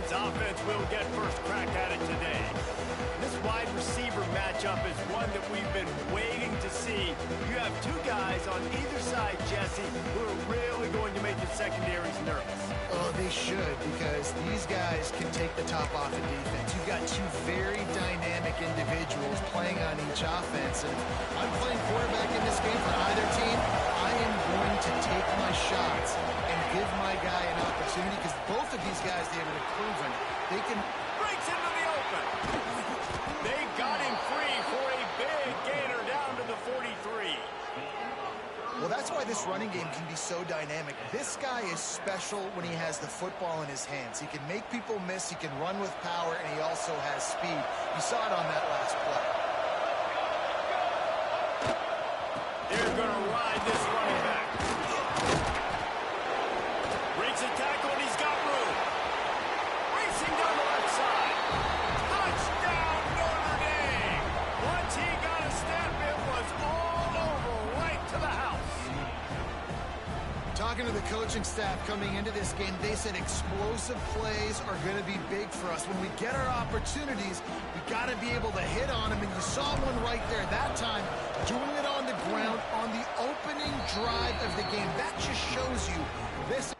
Cardinals offense will get first crack at it today. This wide receiver matchup is one that we've been waiting to see. You have two guys on either side, Jesse, who are really going to make the secondaries nervous. Oh, they should, because these guys can take the top off of defense. You've got two very dynamic individuals playing on each offense, and I'm playing quarterback in this game for either team. I am going to take my shots and give my guy an opportunity, because both of these guys, David, have proven they can... Breaks into the open. They got him free for a big gainer down to the 43. Well, that's why this running game can be so dynamic. This guy is special when he has the football in his hands. He can make people miss, he can run with power, and he also has speed. You saw it on that last play. They're going to ride this running back. Breaks a tackle, and he's got room. Racing down the left side. Touchdown, Notre Dame. Once he got a step, it was all over, right to the house. Talking to the coaching staff coming into this game, they said explosive plays are going to be big for us. When we get our opportunities, we got to be able to hit on them, and you saw one right there that time, doing it on the ground on the opening drive of the game. That just shows you this.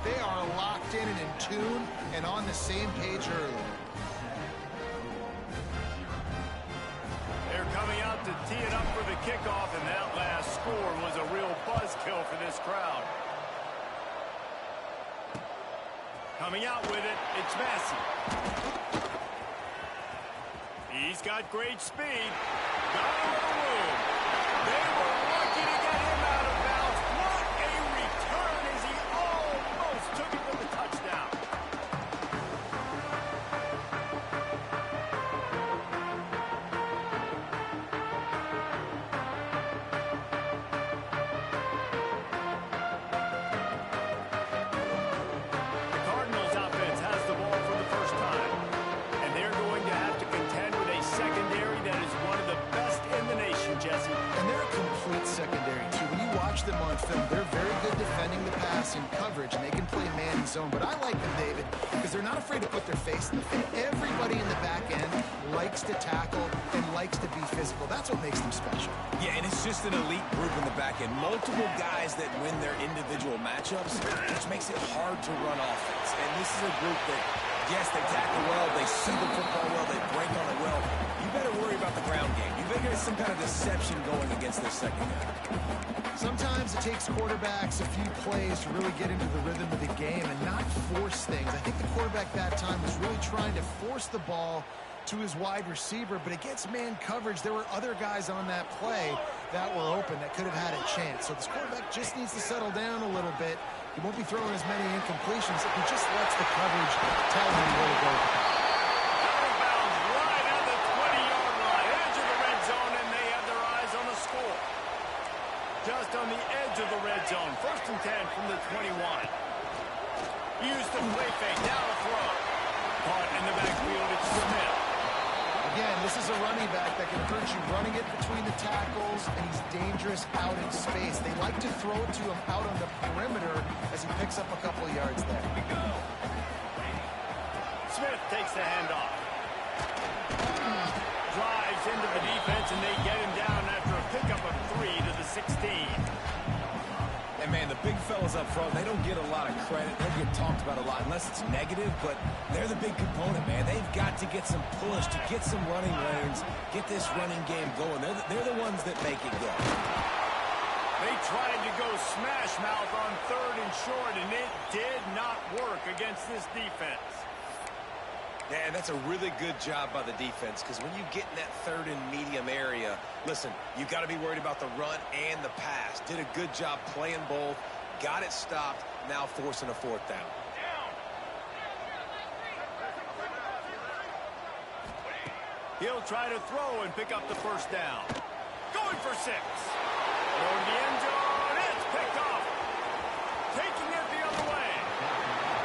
They are locked in and in tune and on the same page early. They're coming out to tee it up for the kickoff, and that last score was a real buzzkill for this crowd. Coming out with it, it's Massey. He's got great speed. Got a little room. They were lucky to get him out of bounds. What a return as he almost took it for the touchdown. The Cardinals offense has the ball for the first time, and they're going to have to contend with a secondary that is one of the best in the nation, Jesse. And they're a complete secondary, too. When you watch them on film, they're very good defending the pass and coverage, and they can play man and zone. But I like them, David, because they're not afraid to put their face in the field. Everybody in the back end likes to tackle and likes to be physical. That's what makes them special. Yeah, and it's just an elite group in the back end. Multiple guys that win their individual matchups, which makes it hard to run offense. And this is a group that, yes, they tackle well, they see the football well, they break on it well. You better worry about the ground game. You better get some kind of deception going against this secondary. Sometimes it takes quarterbacks a few plays to really get into the rhythm of the game and not force things. I think the quarterback that time was really trying to force the ball to his wide receiver, but against man coverage, there were other guys on that play that were open that could have had a chance. So this quarterback just needs to settle down a little bit. He won't be throwing as many incompletions if he just lets the coverage tell him where to go. Out of bounds, right on the 20-yard line, edge of the red zone, and they have their eyes on the score. Just on the edge of the red zone, 1st and 10 from the 21. Use the play fake, now a throw. Caught in the backfield, it's Smith. Again, this is a running back that can hurt you running it between the tackles, and he's dangerous out in space. They like to throw it to him out on the perimeter as he picks up a couple of yards there. Here we go. Smith takes the handoff. Drives into the defense, and they get him down after a pickup of 3 to the 16. And, man, the big fellas up front, they don't get a lot of credit. They don't get talked about a lot unless it's negative, but they're the big component, man. They've got to get some push, to get some running lanes, get this running game going. They're the ones that make it go. They tried to go smash mouth on 3rd and short, and it did not work against this defense. Yeah, and that's a really good job by the defense, because when you get in that 3rd and medium area, listen, you got to be worried about the run and the pass. Did a good job playing both, got it stopped, now forcing a 4th down. He'll try to throw and pick up the 1st down. Going for 6. Throwing the end zone. It's picked off. Taking it the other way.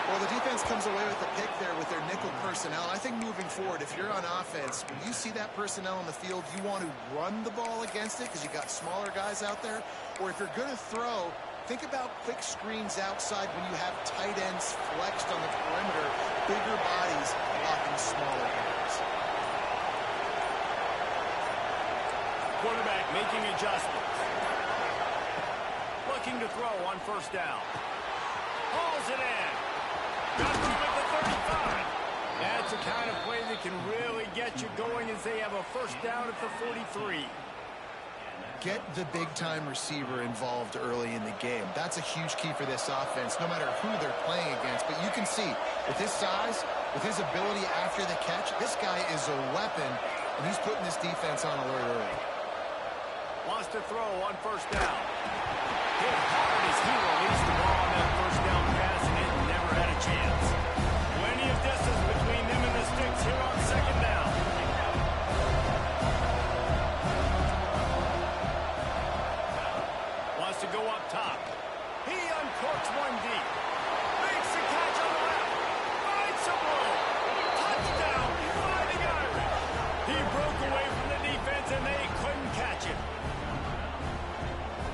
Well, the defense comes away with a pick there with their nickel personnel. I think moving forward, if you're on offense, when you see that personnel on the field, you want to run the ball against it because you got smaller guys out there. Or if you're going to throw, think about quick screens outside when you have tight ends flexed on the perimeter, bigger bodies blocking smaller guys. Quarterback making adjustments. Looking to throw on 1st down. Hauls it in. Got room at the 35. That's the kind of play that can really get you going as they have a 1st down at the 43. Get the big-time receiver involved early in the game. That's a huge key for this offense, no matter who they're playing against. But you can see, with his size, with his ability after the catch, this guy is a weapon, and he's putting this defense on alert early. Wants to throw on 1st down. Hit hard as he released the ball on that 1st down pass, and it never had a chance. Plenty of distance between them and the sticks here on 2nd down. Wants to go up top. He uncorks one deep. Makes the catch on the left. Finds some room. Touchdown, Fighting Irish. He broke away from the defense, and they couldn't catch him.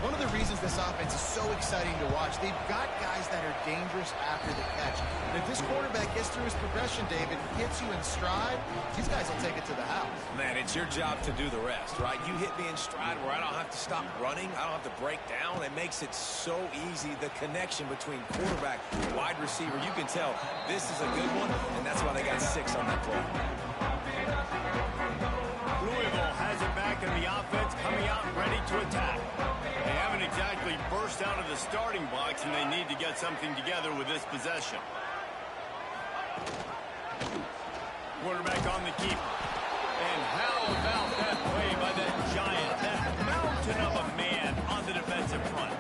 One of the reasons this offense is so exciting to watch, they've got guys that are dangerous after the catch. And if this quarterback gets through his progression, David, hits you in stride, these guys will take it to the house. Man, it's your job to do the rest, right? You hit me in stride where I don't have to stop running. I don't have to break down. It makes it so easy. The connection between quarterback and wide receiver, you can tell this is a good one, and that's why they got 6 on that play. Louisville has it back in the offense, coming out ready to attack. They haven't exactly burst out of the starting blocks, and they need to get something together with this possession. Quarterback on the keeper. And how about that play by that giant, that mountain of a man on the defensive front?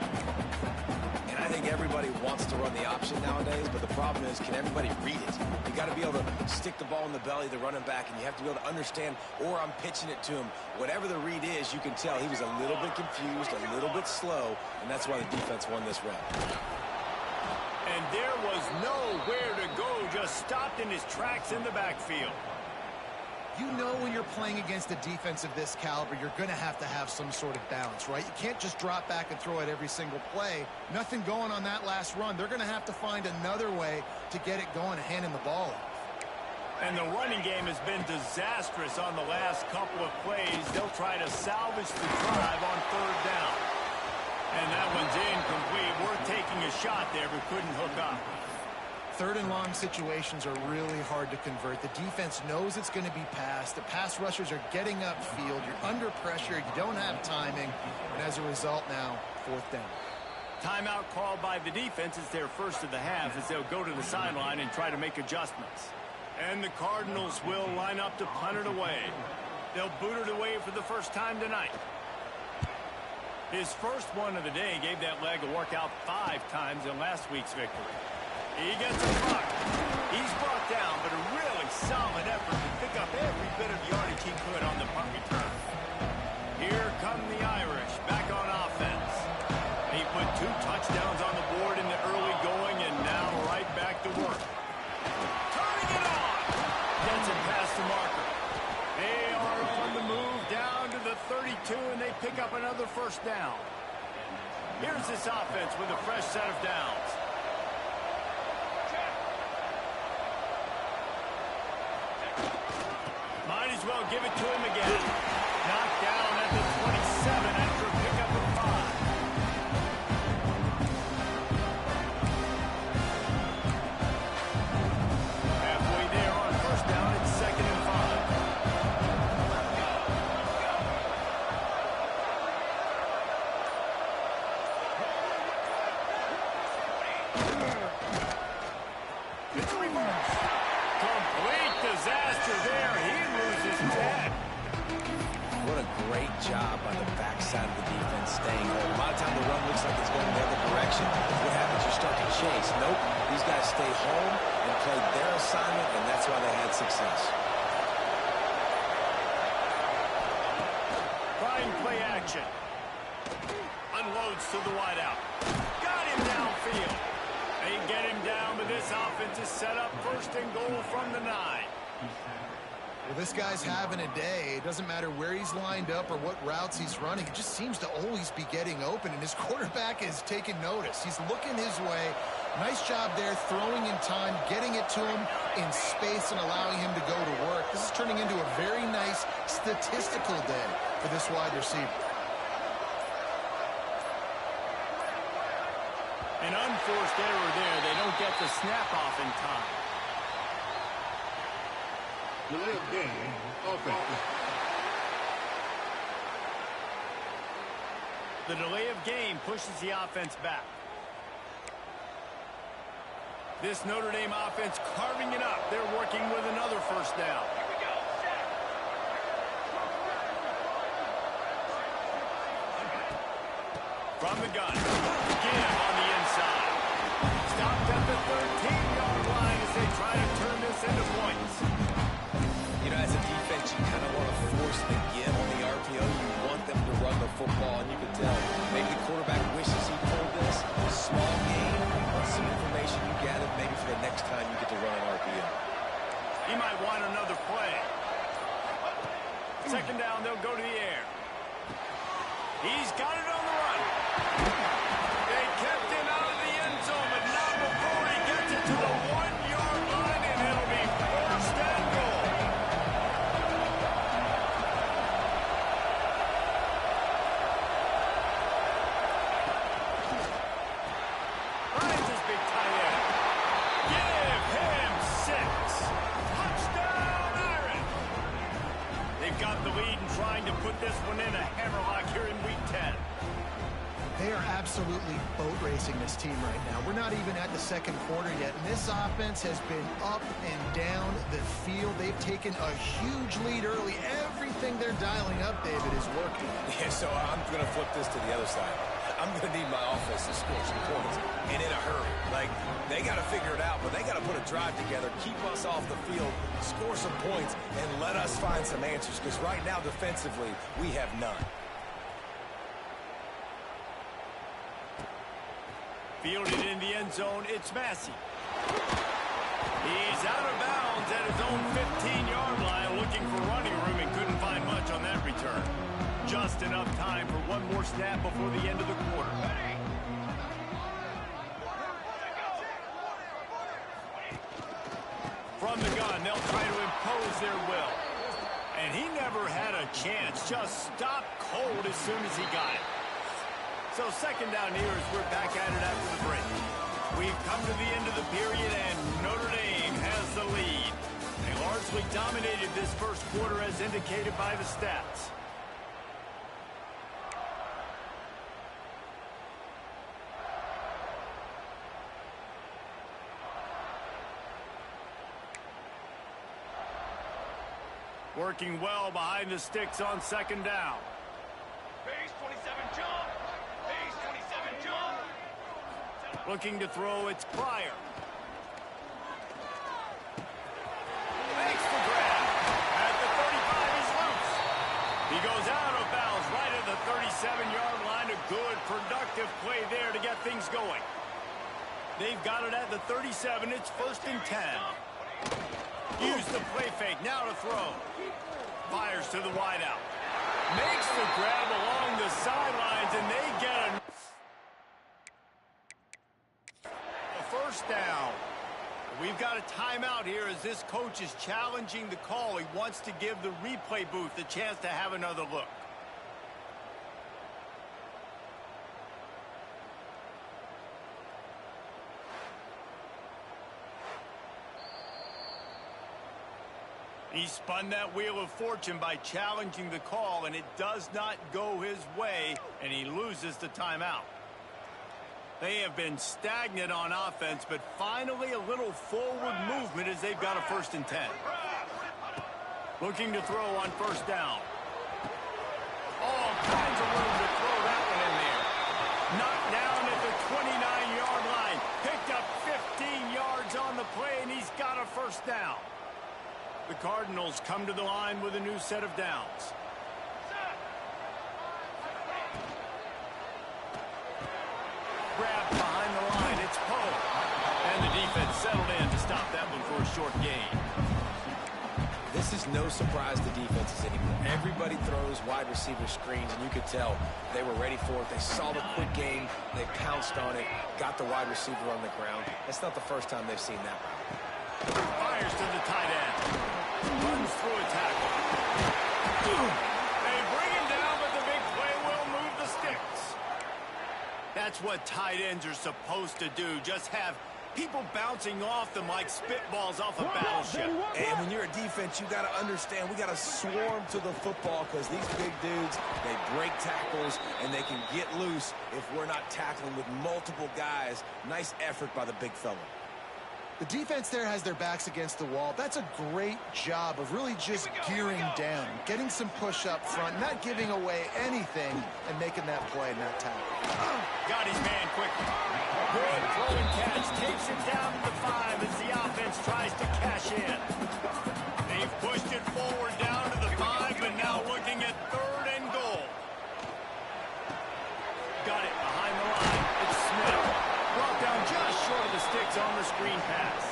And I think everybody wants to run the option nowadays, but the problem is, can everybody read it? You got to be able to stick the ball in the belly of the running back, and you have to be able to understand, or I'm pitching it to him. Whatever the read is, you can tell he was a little bit confused, a little bit slow, and that's why the defense won this round. And there was nowhere to go, just stopped in his tracks in the backfield. You know when you're playing against a defense of this caliber, you're going to have some sort of balance, right? You can't just drop back and throw it every single play. Nothing going on that last run. They're going to have to find another way to get it going and handing the ball off. And the running game has been disastrous on the last couple of plays. They'll try to salvage the drive on 3rd down. And that one's incomplete. Worth taking a shot there, but couldn't hook up. 3rd and long situations are really hard to convert. The defense knows it's going to be passed. The pass rushers are getting upfield. You're under pressure. You don't have timing. And as a result now, 4th down. Timeout called by the defense. It's their first of the half as they'll go to the sideline and try to make adjustments. And the Cardinals will line up to punt it away. They'll boot it away for the first time tonight. His first one of the day gave that leg a workout 5 times in last week's victory. He gets a block. He's brought down, but a really solid effort to pick up every bit of yardage he could on the punt return. Here come the Irish back on offense. He put 2 touchdowns on the board in the early going, and now right back to work. Turning it on. Gets it past the marker. They are on the move down to the 32, and they pick up another 1st down. Here's this offense with a fresh set of downs. Might as well give it to him again. Knocked down at the 27 after a pickup of 5. What a great job by the backside of the defense staying home. A lot of time the run looks like it's going the other direction. What happens? You start to chase. Nope. These guys stay home and played their assignment, and that's why they had success. Trying play action. Unloads to the wideout. Got him downfield. They get him down, but this offense is set up first and goal from the 9. Well, this guy's having a day. It doesn't matter where he's lined up or what routes he's running. He just seems to always be getting open, and his quarterback is taking notice. He's looking his way. Nice job there, throwing in time, getting it to him in space and allowing him to go to work. This is turning into a very nice statistical day for this wide receiver. An unforced error there. They don't get the snap off in time. Delay of game, offense. The delay of game pushes the offense back. This Notre Dame offense carving it up. They're working with another first down. From the gun. Give on the inside. Stopped at the 13-yard line as they try to turn this into points. You know, as a defense, you kind of want to force the give on the RPO. You want them to run the football, and you can tell maybe the quarterback wishes he pulled this. Small game, some information you gathered maybe for the next time you get to run an RPO. He might want another play. Second down, they'll go to the air. He's got it on the run. They kept him out of the end zone, but not before he gets it to the 1-yard line, and it'll be first and goal. Finds his big tight end. Give him 6. Touchdown, Iron. They've got the lead and trying to put this one in a hammerlock here in week 10. They are absolutely boat racing this team right now. We're not even at the second quarter yet, and this offense has been up and down the field. They've taken a huge lead early. Everything they're dialing up, David, is working. Yeah, so I'm going to flip this to the other side. I'm going to need my offense to score some points, and in a hurry. Like, they got to figure it out, but they got to put a drive together, keep us off the field, score some points, and let us find some answers, because right now, defensively, we have none. Fielded in the end zone, it's Massey. He's out of bounds at his own 15-yard line, looking for running room and couldn't find much on that return. Just enough time for one more snap before the end of the quarter. From the gun, they'll try to impose their will. And he never had a chance, just stopped cold as soon as he got it. So second down here as we're back at it after the break. We've come to the end of the period, and Notre Dame has the lead. They largely dominated this first quarter as indicated by the stats. Working well behind the sticks on second down. Base 27 jump. Base 27 jump. Looking to throw, it's Pryor. Makes the grab. At the 35, he's loose. He goes out of bounds right at the 37-yard line. A good, productive play there to get things going. They've got it at the 37. It's first and 10. Use the play fake. Now to throw. Fires to the wideout. Makes the grab along the sidelines, and they get a first down. We've got a timeout here as this coach is challenging the call. He wants to give the replay booth a chance to have another look. He spun that wheel of fortune by challenging the call, and it does not go his way, and he loses the timeout. They have been stagnant on offense, but finally a little forward movement as they've got a first and 10. Looking to throw on first down. Cardinals come to the line with a new set of downs. Grab behind the line. It's Poe. And the defense settled in to stop that one for a short gain. This is no surprise to defenses anymore. Everybody throws wide receiver screens, and you could tell they were ready for it. They saw the quick game. They pounced on it, got the wide receiver on the ground. That's not the first time they've seen that route. Fires to the tight end. Runs through a tackle. They bring him down, but the big play will move the sticks. That's what tight ends are supposed to do. Just have people bouncing off them like spitballs off a battleship. And when you're a defense, you got to understand, we got to swarm to the football because these big dudes, they break tackles and they can get loose if we're not tackling with multiple guys. Nice effort by the big fella. The defense there has their backs against the wall. That's a great job of really just gearing down, getting some push up front, not giving away anything, and making that play and that tackle. Got his man quickly. Good throwing catch. Takes it down to the 5 as the offense tries to cash in. They've pushed it forward down to the 5, but now looking at 3rd and goal. Got it behind the line. It's Smith. Brought down just short of the sticks on the screen pass.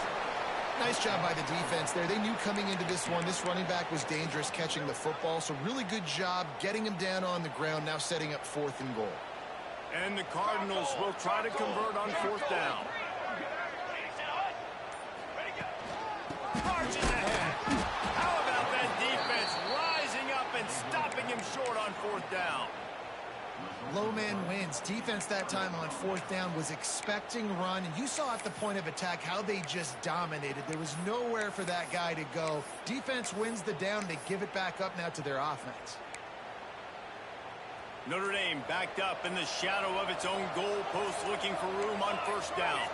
Nice job by the defense there. They knew coming into this one, this running back was dangerous catching the football, so really good job getting him down on the ground, now setting up 4th and goal. And the Cardinals will try to convert on 4th down. Marches ahead. How about that defense rising up and stopping him short on 4th down? Low man wins. Defense that time on 4th down was expecting run, and you saw at the point of attack how they just dominated. There was nowhere for that guy to go. Defense wins the down. They give it back up now to their offense. Notre Dame backed up in the shadow of its own goal post, looking for room on 1st down.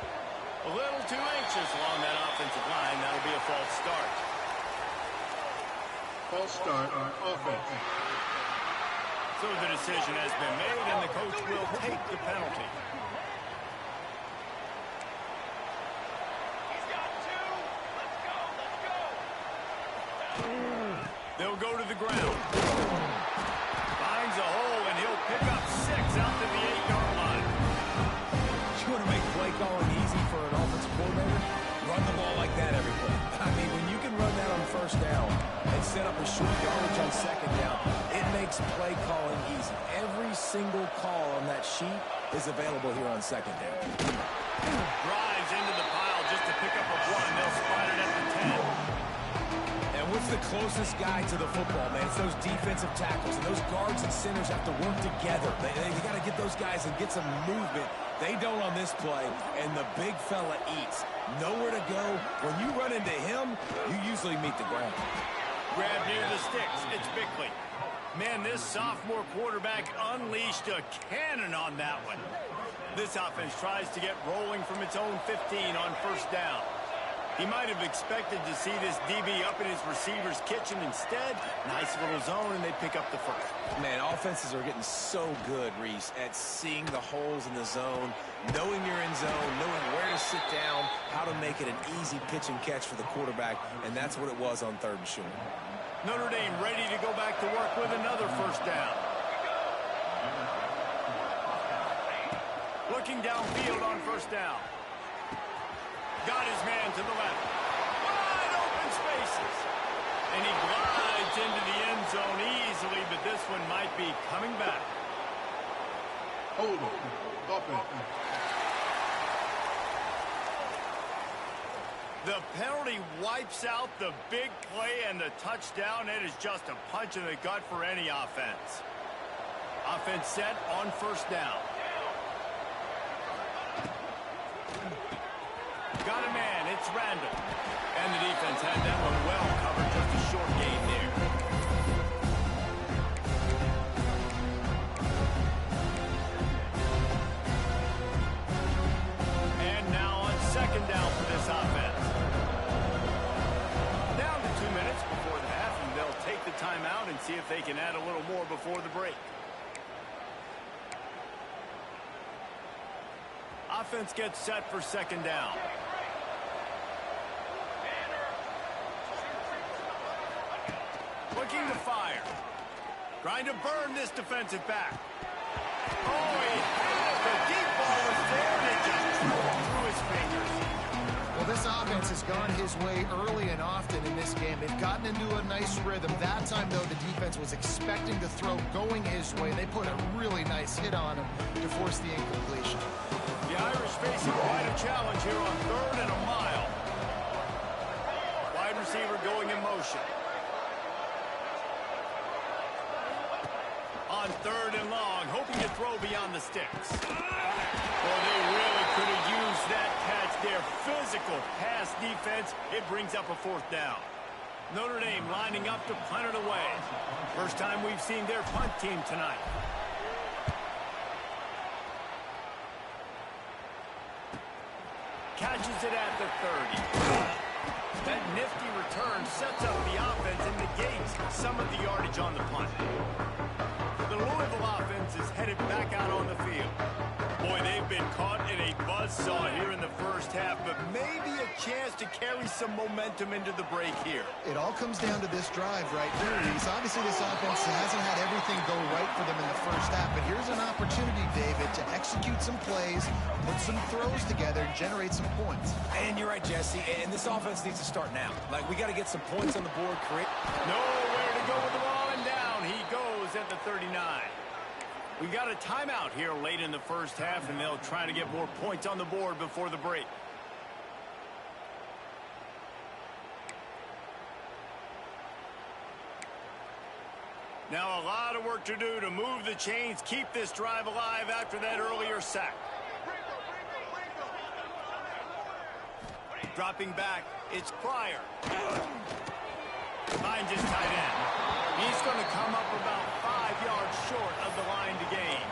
A little too anxious along that offensive line. That'll be a false start. False start on offense. So the decision has been made, and the coach will take the penalty. He's got 2. Let's go. They'll go to the ground. Finds a hole, and he'll pick up 6 out to the 8-yard line. You want to make play calling easy for an offensive coordinator? Run the ball like that every play. I mean, when you can run that on 1st down and set up a short yardage on 2nd down, it makes play calling easy. Every single call on that sheet is available here on 2nd down. Drives into the pile just to pick up a 1. They'll spot it at the 10. And what's the closest guy to the football, man? It's those defensive tackles, and those guards and centers have to work together. They got to get those guys and get some movement. They don't on this play, and the big fella eats. Nowhere to go. When you run into him, you usually meet the ground. Grab near the sticks. It's Bickley. Man, this sophomore quarterback unleashed a cannon on that one. This offense tries to get rolling from its own 15 on 1st down. He might have expected to see this DB up in his receiver's kitchen. Instead, nice little zone, and they pick up the 1st. Man, offenses are getting so good, Reese, at seeing the holes in the zone, knowing you're in zone, knowing where to sit down, how to make it an easy pitch and catch for the quarterback, and that's what it was on 3rd and short. Notre Dame ready to go back to work with another 1st down. Looking downfield on 1st down. Got his man to the left. Wide open spaces. And he glides into the end zone easily, but this one might be coming back. Hold on. Offense. The penalty wipes out the big play and the touchdown. It is just a punch in the gut for any offense. Offense set on 1st down. Got a man, it's Randall. And the defense had that one well covered, just a short gain there. And now on 2nd down for this offense. Down to 2 minutes before the half, and they'll take the timeout and see if they can add a little more before the break. Offense gets set for 2nd down. Looking to fire. Trying to burn this defensive back. Oh, he had it. The deep ball was there, and it just rolled through his fingers. Well, this offense has gone his way early and often in this game. They've gotten into a nice rhythm. That time, though, the defense was expecting the throw going his way. They put a really nice hit on him to force the incompletion. The Irish facing quite a challenge here on 3rd and a mile. Wide receiver going in motion. On 3rd and long, hoping to throw beyond the sticks. Well, they really could have used that catch there. Physical pass defense. It brings up a 4th down. Notre Dame lining up to punt it away. First time we've seen their punt team tonight. Catches it at the 30. That nifty return sets up the offense and negates some of the yardage on the punt. The Louisville offense is headed back out on the field. Boy, they've been caught in a buzzsaw here in the first half, but maybe a chance to carry some momentum into the break here. It all comes down to this drive right here. Obviously, this offense hasn't had everything go right for them in the first half, but here's an opportunity, David, to execute some plays, put some throws together, and generate some points. And you're right, Jesse, and this offense needs to start now. Like, we got to get some points on the board. Nowhere to go with the ball, and down he goes at the 39. We got a timeout here late in the first half, and they'll try to get more points on the board before the break. Now a lot of work to do to move the chains, keep this drive alive after that earlier sack. Dropping back, it's Pryor. Finds his tight end. He's going to come up about 5 yards short of the line to gain.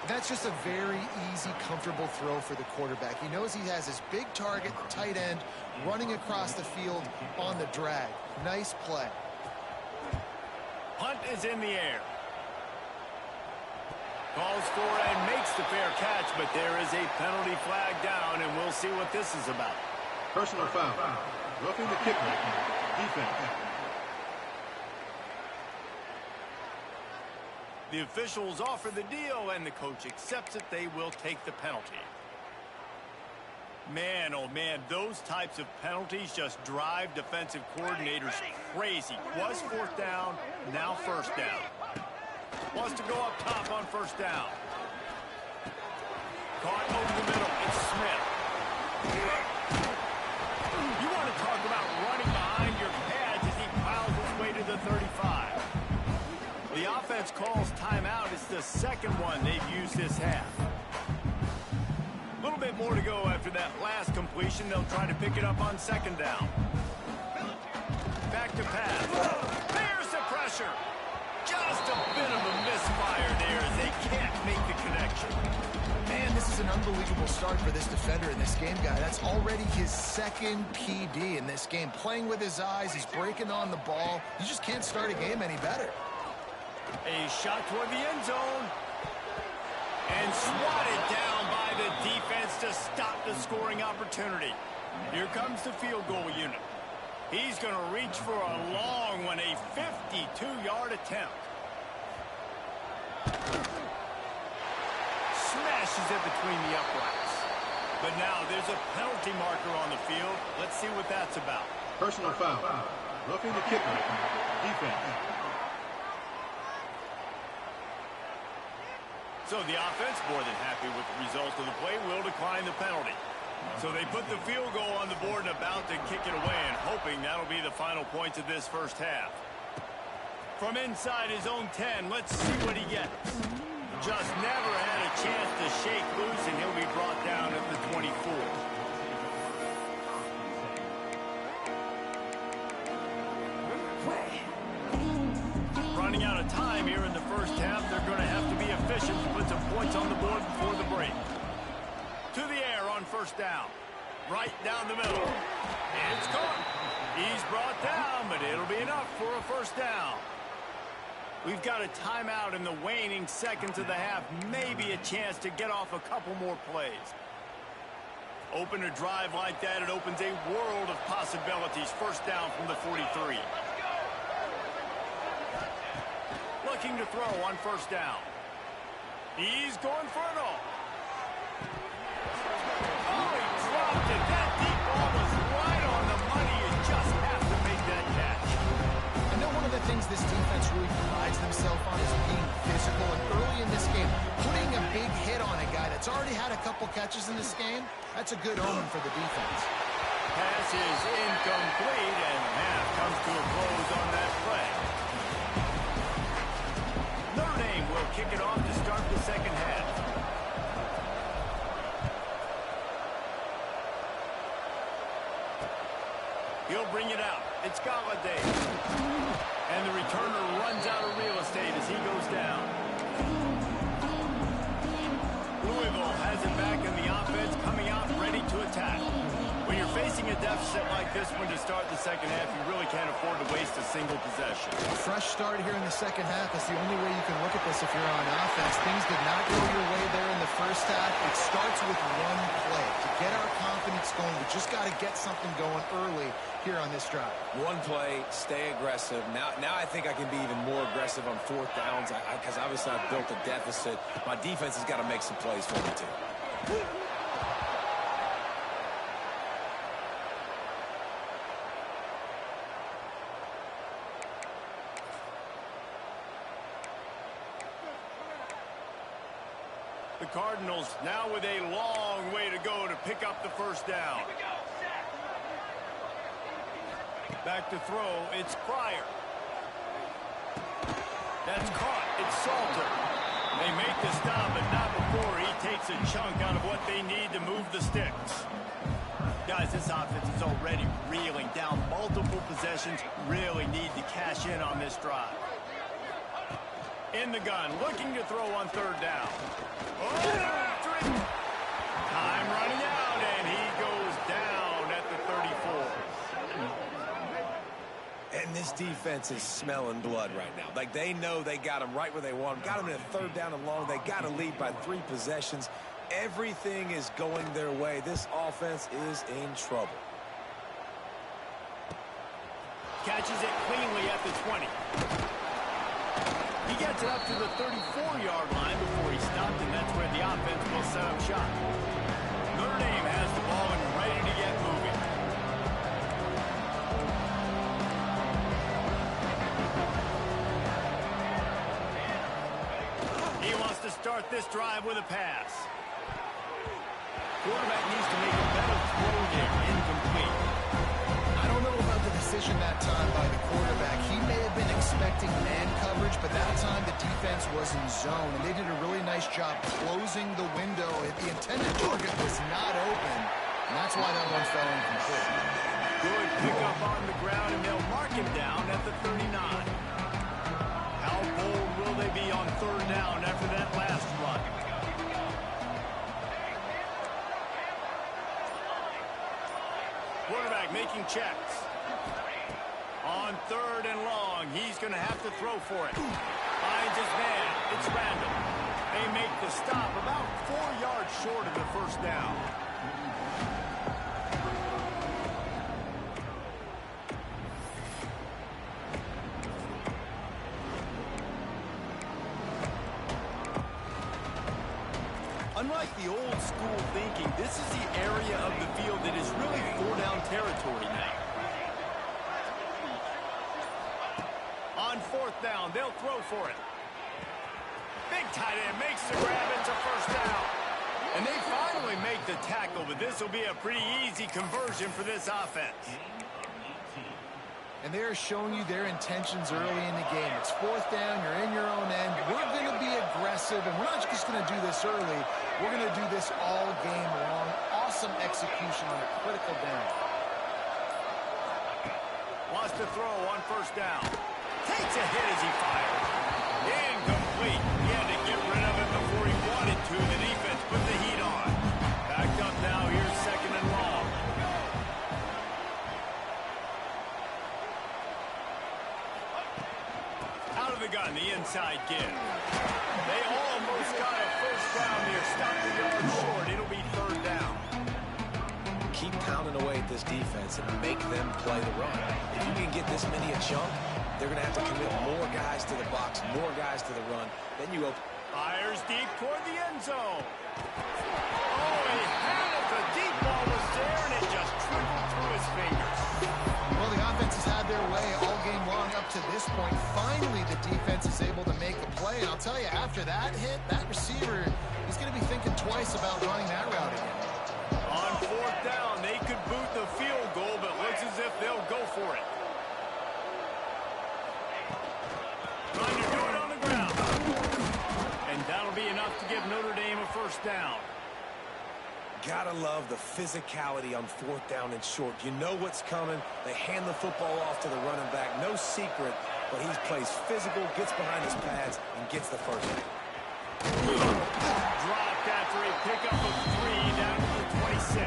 That's just a very easy, comfortable throw for the quarterback. He knows he has his big target, the tight end, running across the field on the drag. Nice play. Punt is in the air. Calls for and makes the fair catch, but there is a penalty flag down, and we'll see what this is about. Personal foul. Roughing the kicker. Defense. The officials offer the deal, and the coach accepts it. They will take the penalty. Man, oh man, those types of penalties just drive defensive coordinators crazy. Was 4th down, now 1st down. Wants to go up top on 1st down. Caught over the middle. It's Smith. You want to talk about running behind your pads as he piles his way to the 35. The offense calls timeout. It's the second one they've used this half. A little bit more to go after that last completion. They'll try to pick it up on 2nd down. Back to pass. There's the pressure. Just a bit of a misfire there as they can't make the connection. Man, this is an unbelievable start for this defender in this game, guy. That's already his 2nd PD in this game. Playing with his eyes, he's breaking on the ball. You just can't start a game any better. A shot toward the end zone. And swatted down by the defense to stop the scoring opportunity. Here comes the field goal unit. He's going to reach for a long one, a 52-yard attempt. Smashes it between the uprights. But now there's a penalty marker on the field. Let's see what that's about. Personal foul. Roughing the kicker. Defense. So the offense, more than happy with the result of the play, will decline the penalty. So they put the field goal on the board and about to kick it away, and hoping that'll be the final points of this first half. From inside his own 10, let's see what he gets. Just never had a chance to shake loose, and he'll be brought down at the 24. Running out of time here in the first half. They're going to have to be efficient to put some points on the board before the break. To the air on 1st down. Right down the middle. It's caught. He's brought down, but it'll be enough for a 1st down. We've got a timeout in the waning seconds of the half. Maybe a chance to get off a couple more plays. Open a drive like that, it opens a world of possibilities. 1st down from the 43. looking to throw on first down. He's going for it all. Oh, he dropped it. That deep ball was right on the money. You just have to make that catch. I know one of the things this defense really prides themselves on is being physical. And early in this game, putting a big hit on a guy that's already had a couple catches in this game, that's a good omen for the defense. Pass is incomplete, and half comes to a close on that play. Notre Dame will kick it off to start the second half. He'll bring it out. It's Galladay. And the returner runs out of real estate as he goes down. Louisville has it back in the offense, coming out ready to attack. When you're facing a deficit like this one to start the second half, you really can't afford to waste a single possession. A fresh start here in the second half. That's the only way you can look at this if you're on offense. Things did not go your way there in the first half. It starts with one play. To get our confidence going, we just got to get something going early here on this drive. One play, stay aggressive. Now I think I can be even more aggressive on fourth downs because obviously I've built a deficit. My defense has got to make some plays for me too. The Cardinals now with a long way to go to pick up the first down. Back to throw, it's Pryor. That's caught, it's Salter. They make the stop, but not before he takes a chunk out of what they need to move the sticks. Guys, this offense is already reeling down multiple possessions. Really need to cash in on this drive. In the gun, looking to throw on third down. Time running out, and he goes down at the 34. And this defense is smelling blood right now. Like, they know they got him right where they want him. Got him in a third down and long. They got to lead by 3 possessions. Everything is going their way. This offense is in trouble. Catches it cleanly at the 20. He gets it up to the 34-yard line before he stopped, and that's where the offense will set up shop. Notre Dame has the ball and ready to get moving. He wants to start this drive with a pass. Quarterback needs to make a better throw there. Incomplete. I don't know about the decision that time by the quarterback. He may have been expecting man coverage, but that time the defense was in zone, and they did a really nice job closing the window. The intended target was not open, and that's why that one fell incomplete. Good pickup on the ground, and they'll mark him down at the 39. How bold will they be on third down after that last run? Quarterback making checks. On third and long, he's going to have to throw for it. Finds his man. It's random. They make the stop about 4 yards short of the first down. Unlike the old school thinking, this is the area of the field that is really 4-down territory now. On fourth down, they'll throw for it. Big tight end makes the grab. It's a first down. And they finally make the tackle, but this will be a pretty easy conversion for this offense. And they're showing you their intentions early in the game. It's fourth down, you're in your own end. We're going to be aggressive, and we're not just going to do this early. We're going to do this all game long. Awesome execution on a critical down. Wants to throw on first down. Takes a hit as he fires. Incomplete. He had to get rid of it before he wanted to. The defense put the heat on. Backed up now. Here's second and long. Out of the gun, the inside give. They almost got a first down there. Stop the yard short. It'll be third down. Keep pounding away at this defense and make them play the run. If you can get this many a chunk, they're going to have to commit more guys to the box, more guys to the run. Then you open. Fires deep toward the end zone. Oh, he had it. The deep ball was there, and it just trickled through his fingers. Well, the offense has had their way all game long up to this point. Finally, the defense is able to make a play. And I'll tell you, after that hit, that receiver, he's going to be thinking twice about running that route again. On fourth down, they could boot the field goal, but looks as if they'll go for it. Trying to do it on the ground. And that'll be enough to give Notre Dame a first down. Gotta love the physicality on fourth down and short. You know what's coming. They hand the football off to the running back. No secret, but he plays physical, gets behind his pads, and gets the first down. Dropped after a pickup of 3 down to the 26.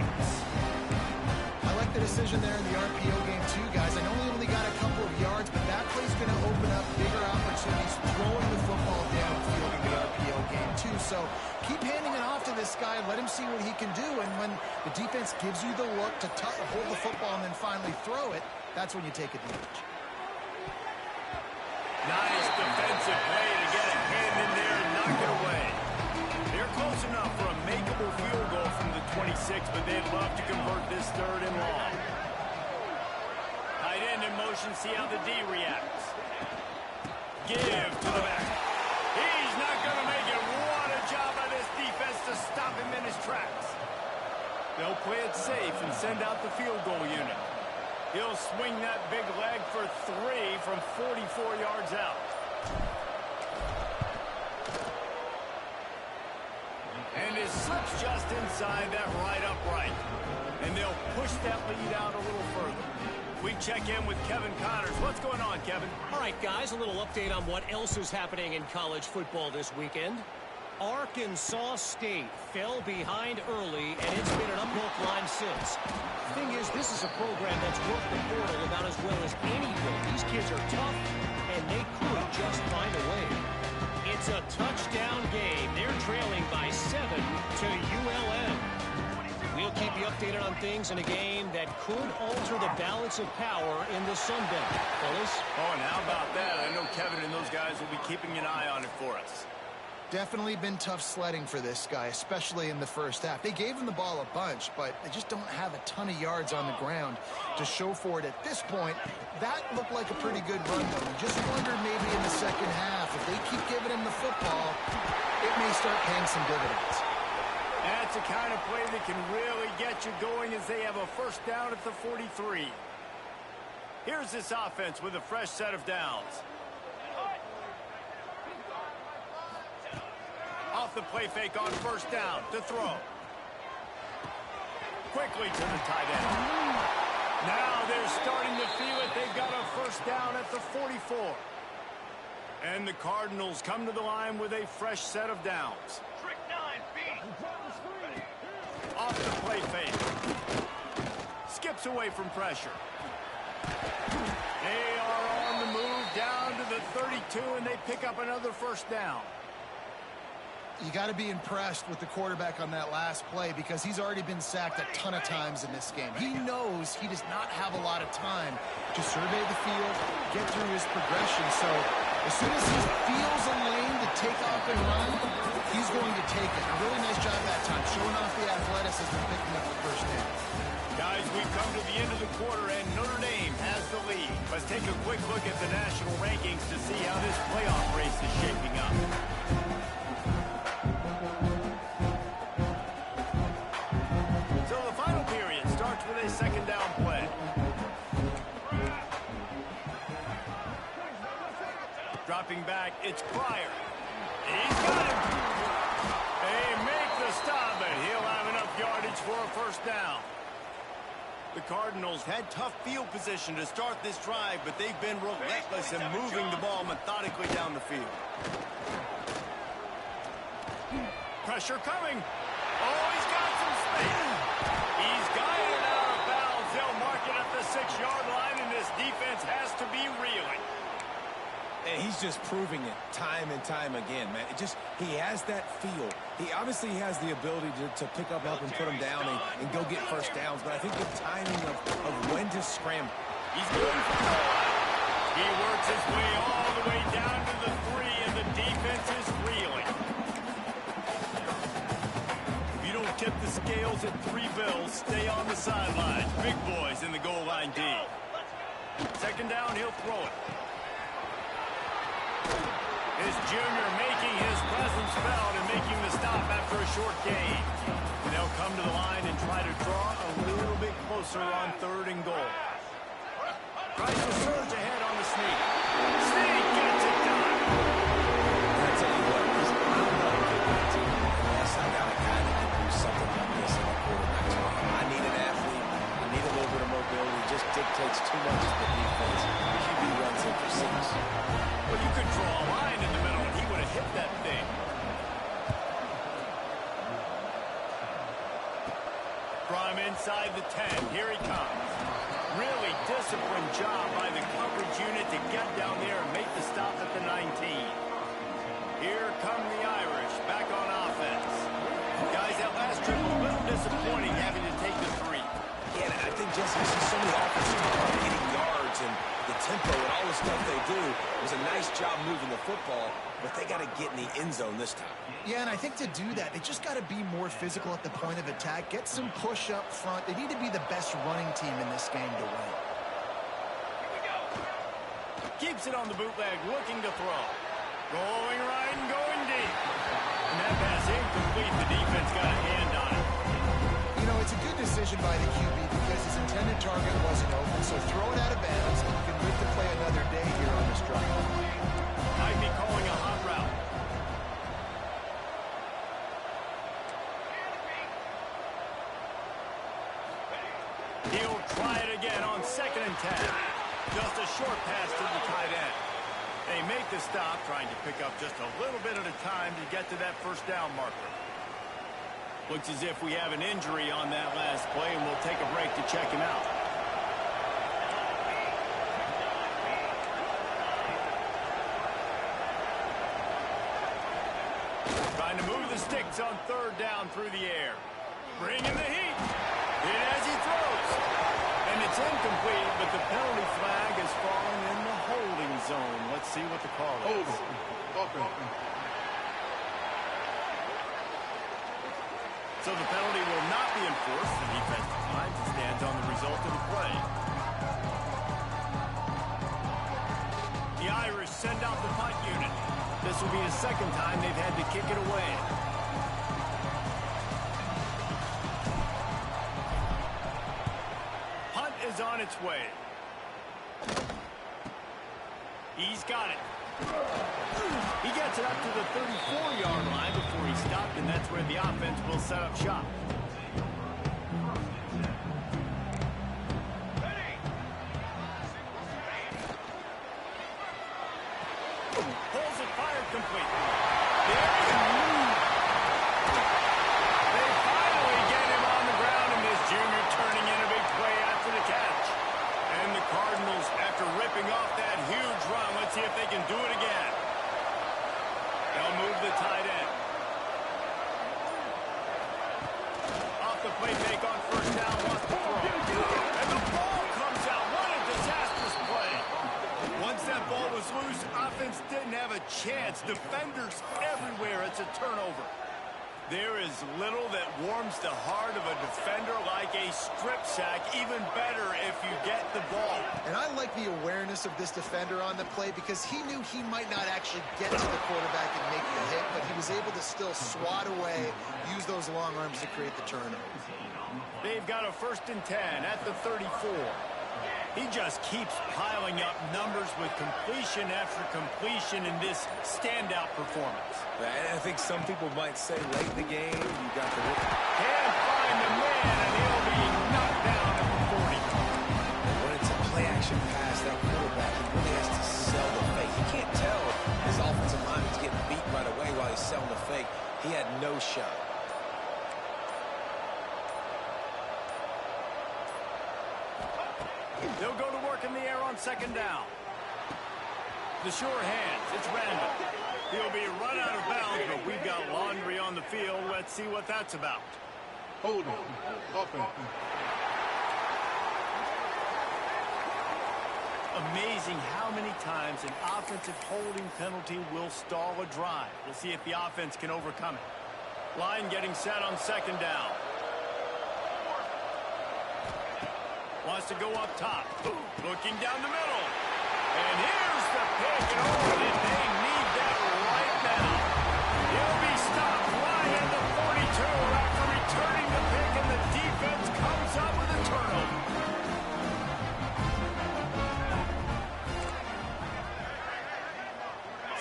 I like the decision there in the RPO game too, guys. I know he only got a couple of yards, but that play's going to open up bigger opportunities throwing the football downfield in the RPO game too. So keep handing it off to this guy. Let him see what he can do. And when the defense gives you the look to hold the football and then finally throw it, that's when you take advantage. Nice defensive play to get a hand in there and knock it away. They're close enough for a makeable field goal from the 26, but they'd love to convert this third and long. Tight end in motion, see how the D reacts. Give to the back. He's not going to make it. What a job by this defense to stop him in his tracks. They'll play it safe and send out the field goal unit. He'll swing that big leg for 3 from 44 yards out. And his slip's just inside that right upright. And they'll push that lead out a little further. We check in with Kevin Connors. What's going on, Kevin? All right, guys, a little update on what else is happening in college football this weekend. Arkansas State fell behind early, and it's been an uphill climb since. The thing is, this is a program that's worked the portal about as well as anything. These kids are tough, and they could just find a way. It's a touchdown game. They're trailing by 7 to ULM. We'll keep you updated on things in a game that could alter the balance of power in the Sun Belt. Fellas? Oh, and how about that? I know Kevin and those guys will be keeping an eye on it for us. Definitely been tough sledding for this guy, especially in the first half. They gave him the ball a bunch, but they just don't have a ton of yards on the ground to show for it at this point. That looked like a pretty good run, though. You just wondered maybe in the second half, if they keep giving him the football, it may start paying some dividends. That's the kind of play that can really get you going as they have a first down at the 43. Here's this offense with a fresh set of downs. Off the play fake on first down to throw. Quickly to the tight end. Now they're starting to feel it. They've got a first down at the 44. And the Cardinals come to the line with a fresh set of downs. Trick 9, Off the play fake. Skips away from pressure. They are on the move down to the 32, and they pick up another first down. You got to be impressed with the quarterback on that last play because he's already been sacked a ton of times in this game. He knows he does not have a lot of time to survey the field, get through his progression. So as soon as he feels a lane to take off and run, he's going to take it. A really nice job that time, showing off the athleticism and picking up the first down. Guys, we've come to the end of the quarter, and Notre Dame has the lead. Let's take a quick look at the national rankings to see how this playoff race is shaping up. So the final period starts with a second down play. Dropping back, it's Pryor. He's got him. They make the stop, but he'll have enough yardage for a first down. The Cardinals had tough field position to start this drive, but they've been relentless in moving the ball methodically down the field. Pressure coming. Oh, he's got some space. He's got it out of bounds. They'll mark it at the 6-yard line, and this defense has to be reeling. And he's just proving it time and time again, man. He has that feel. He obviously has the ability to pick up, help, and put him down and go get first downs. But I think the timing of when to scramble. He's going for the He works his way all the way down to the 3, and the defense is reeling. If you don't tip the scales at 3 bills, stay on the sideline. Big boys in the goal line D. Second down, he'll throw it. His junior making his presence felt and making the stop after a short gain. And they'll come to the line and try to draw a little bit closer on 3rd and goal. Tries to surge ahead on the sneak. Sneak gets it done. I tell you what, I'm not a good team. Yes, I got a guy that can do something like this in the quarterback spot. I need an athlete. I need a little bit of mobility. It just dictates too much of the defense. The QB runs in for 6. Well, you could draw a line in the middle, and he would have hit that thing. From inside the 10, here he comes. Really disciplined job by the coverage unit to get down there and make the stop at the 19. Here come the Irish back on offense. Guys, that last trip was a little disappointing having to take the 3. Yeah, and I think, Jesse, this is so many offensive talk, getting yards and the tempo and all the stuff they do. It was a nice job moving the football, but they got to get in the end zone this time. Yeah, and I think to do that, they just got to be more physical at the point of attack, get some push up front. They need to be the best running team in this game to win. Keeps it on the bootleg, looking to throw. Going right and going deep. And that pass incomplete. The defense got a hand on it. You know, it's a good decision by the QB because his intended target wasn't open, so throw it out of bounds. You can live to play another day here on this drive. Might be calling a hot route. He'll try it again on 2nd and 10. Just a short pass to the tight end. They make the stop, trying to pick up just a little bit at a time to get to that 1st down marker. Looks as if we have an injury on that last play, and we'll take a break to check him out. Trying to move the sticks on 3rd down through the air. Bringing the heat. Hit as he throws. And it's incomplete, but the penalty flag is falling in the holding zone. Let's see what the call is. So the penalty will not be enforced. The defensive line stands on the result of the play. The Irish send out the punt unit. This will be the 2nd time they've had to kick it away. Punt is on its way. He's got it. He gets it up to the 34-yard line before he stopped, and that's where the offense will set up shop. Pulls it, fired complete. They finally get him on the ground, and this junior turning in a big play after the catch. And the Cardinals, after ripping off that huge run, let's see if they can do it again. They'll move the tight end. Off the play fake on 1st down, wants to throw. And the ball comes out. What a disastrous play. Once that ball was loose, offense didn't have a chance. Defenders everywhere. It's a turnover. There is little that warms the heart of a defender like a strip sack. Even better if you get the ball. And I like the awareness of this defender on the play because he knew he might not actually get to the quarterback and make the hit, but he was able to still swat away, use those long arms to create the turnover. They've got a 1st and 10 at the 34. He just keeps piling up numbers with completion after completion in this standout performance. And I think some people might say late in the game, you got the... Can't find the man, and he'll be knocked down at the 40. And when it's a play-action pass, that quarterback, he really has to sell the fake. You can't tell his offensive lineman's getting beat right away while he's selling the fake. He had no shot. They'll go to work in the air on 2nd down. The sure hands. It's Randall. He'll be run out of bounds, but we've got laundry on the field. Let's see what that's about. Holding. Offense. Amazing how many times an offensive holding penalty will stall a drive. We'll see if the offense can overcome it. Line getting set on second down. Wants to go up top. Looking down the middle. And here's the pick. And they need that right now. He'll be stopped right at the 42 after returning the pick, and the defense comes up with a turnover.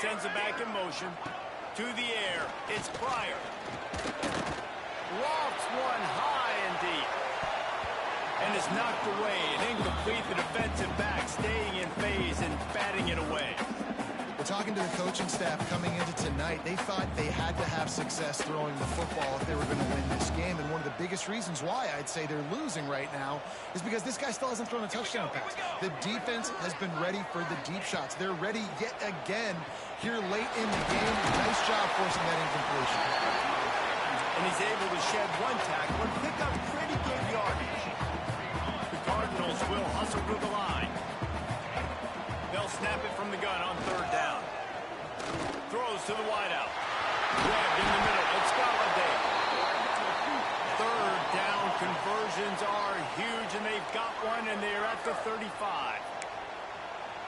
Sends it back in motion. To the air. It's Pryor. Lofts one high and deep. And is knocked away and incomplete. The defensive back staying in phase and batting it away. Well, talking to the coaching staff coming into tonight, they thought they had to have success throwing the football if they were going to win this game. And one of the biggest reasons why I'd say they're losing right now is because this guy still hasn't thrown a touchdown pass. The defense has been ready for the deep shots. They're ready yet again here late in the game. Nice job forcing that incompletion. And he's able to shed one tackle and pick up pretty good yardage. The Cardinals will hustle to the line. They'll snap it from the gun on third down. Throws to the wideout. Grabbed in the middle. It's Galladay. Third down conversions are huge, and they've got one, and they're at the 35.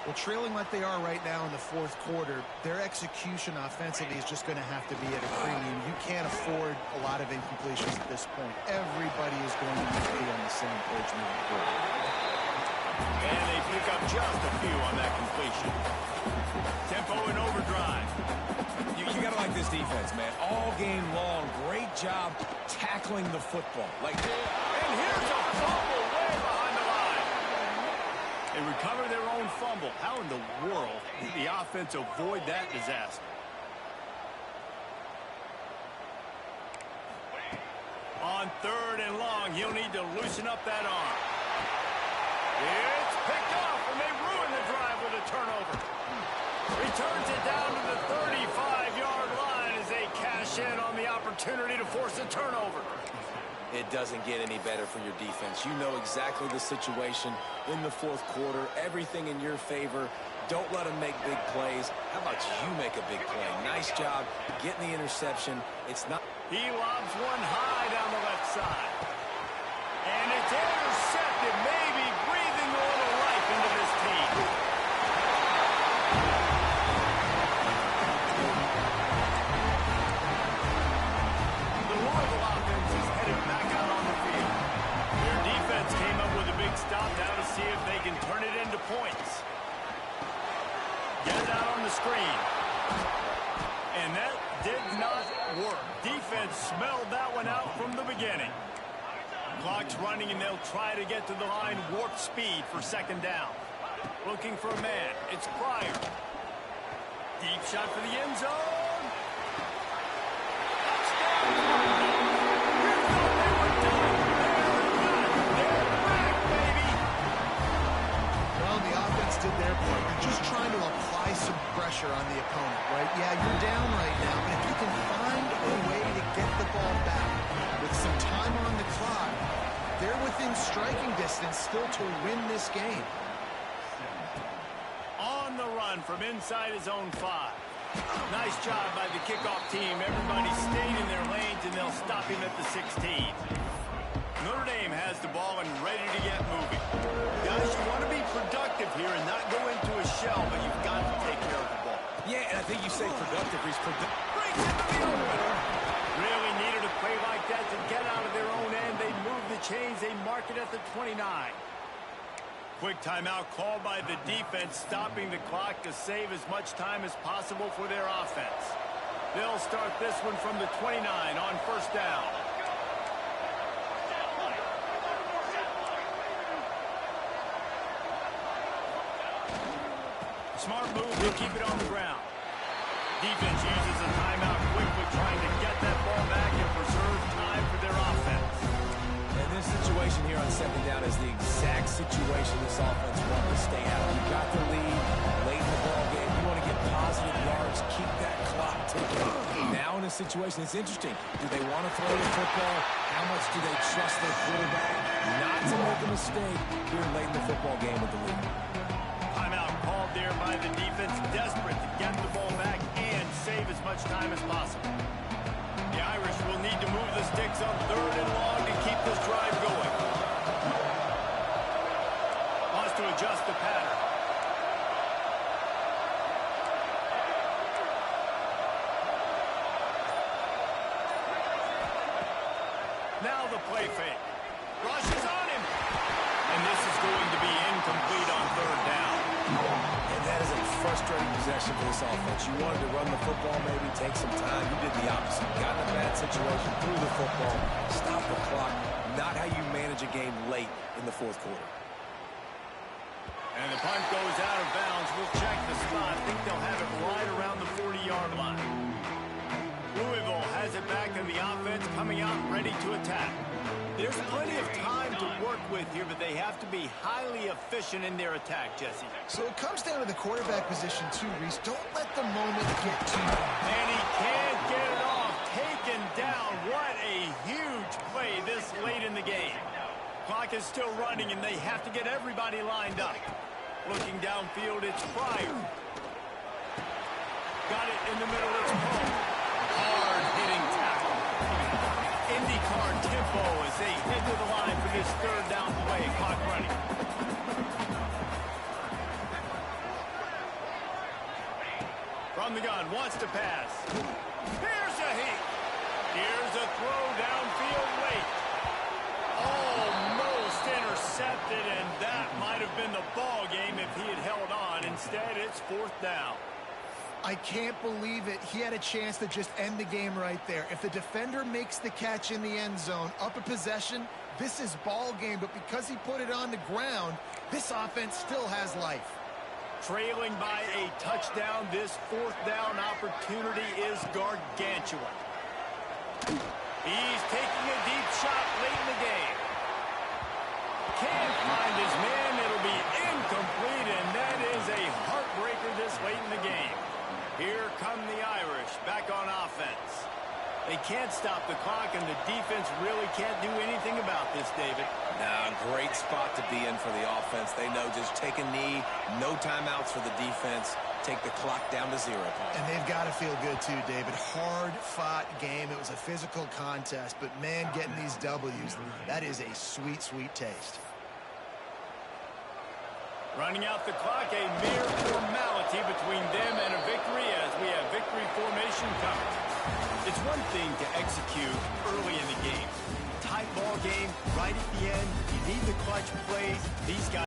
Well, trailing like they are right now in the fourth quarter, their execution offensively is just going to have to be at a premium. You can't afford a lot of incompletions at this point. Everybody is going to need to be on the same page moving forward. And they pick up just a few on that completion. Tempo and overdrive. You got to like this defense, man. All game long, great job tackling the football. And here's a fumble way behind the line. They recover their own fumble. How in the world did the offense avoid that disaster? On third and long, he'll need to loosen up that arm. It's picked off, and they ruin the drive with a turnover. Returns it down to the 35-yard line as they cash in on the opportunity to force a turnover. It doesn't get any better for your defense. You know exactly the situation in the fourth quarter. Everything in your favor. Don't let them make big plays. How about you make a big play? Nice job getting the interception. It's not. He lobs one high down the left side. And it's intercepted, maybe breathing a little life into this team. The Louisville offense is headed back out on the field. Their defense came up with a big stop now to see if they can turn it into points. Get it out on the screen. And that did not work. Defense smelled that one out from the beginning. Clock's running, and they'll try to get to the line warp speed for second down. Looking for a man. It's Pryor. Deep shot for the end zone. Touchdown! You thought they were done. They're back, baby. Well, the offense did their part. You're just trying to apply some pressure on the opponent, right? Yeah, you're down right now, but if you can find a way to get the ball back with some time on the clock, they're within striking distance still to win this game. On the run from inside his own 5. Nice job by the kickoff team. Everybody stayed in their lanes, and they'll stop him at the 16. Notre Dame has the ball and ready to get moving. Guys, you want to be productive here and not go into a shell, but you've got to take care of the ball. Yeah, and I think you say productive. He's productive. Breaks into the opener. Really needed a play like that to get out of their own end. They move the chains. They mark it at the 29. Quick timeout called by the defense, stopping the clock to save as much time as possible for their offense. They'll start this one from the 29 on first down. Smart move to keep it on the ground. Defense uses a timeout quickly, trying to get that ball back and preserve time for their offense. And this situation here on second down is the exact situation this offense wanted to stay out. You got the lead late in the ball game. You want to get positive yards, keep that clock ticking. Now in a situation, it's interesting. Do they want to throw the football? How much do they trust their quarterback not to make a mistake here late in the football game with the lead? by the defense, desperate to get the ball back and save as much time as possible. The Irish will need to move the sticks on 3rd and long to keep this drive going. Wants to adjust the pattern. Now the play fake. Rushes on him. And this is going to be incomplete on 3rd down. And that is a frustrating possession for this offense. You wanted to run the football, maybe take some time. You did the opposite. Got in a bad situation, threw the football, stopped the clock. Not how you manage a game late in the 4th quarter. And the punt goes out of bounds. We'll check the spot. I think they'll have it right around the 40-yard line. Louisville has it back in the offense, coming out ready to attack. There's plenty of time to work with here, but they have to be highly efficient in their attack, Jesse. So it comes down to the quarterback position too, Reese. Don't let the moment get to you. And he can't get it off. Taken down. What a huge play this late in the game. Clock is still running, and they have to get everybody lined up. Looking downfield, it's Pryor. Got it in the middle, it's Paul. Hard-hitting tackle. IndyCar tempo as they head to the line for this 3rd down play. Clock running. From the gun, wants to pass. Here's a hit. Here's a throw downfield late. Almost intercepted, and that might have been the ball game if he had held on. Instead, it's 4th down. I can't believe it. He had a chance to just end the game right there. If the defender makes the catch in the end zone, up a possession, this is ball game. But because he put it on the ground, this offense still has life. Trailing by a touchdown, this 4th down opportunity is gargantuan. He's taking a deep shot late in the game. Can't find his man. It'll be incomplete, and that is a heartbreaker this late in the game. Here come the Irish back on offense. They can't stop the clock, and the defense really can't do anything about this, David. Now, great spot to be in for the offense. They know just take a knee, no timeouts for the defense, take the clock down to 0. And they've got to feel good too, David. Hard-fought game. It was a physical contest, but man, getting these W's, that is a sweet, sweet taste. Running out the clock, a mere formality between them and a victory as we have victory formation coming. It's one thing to execute early in the game. Tight ball game, right at the end, you need the clutch plays. These guys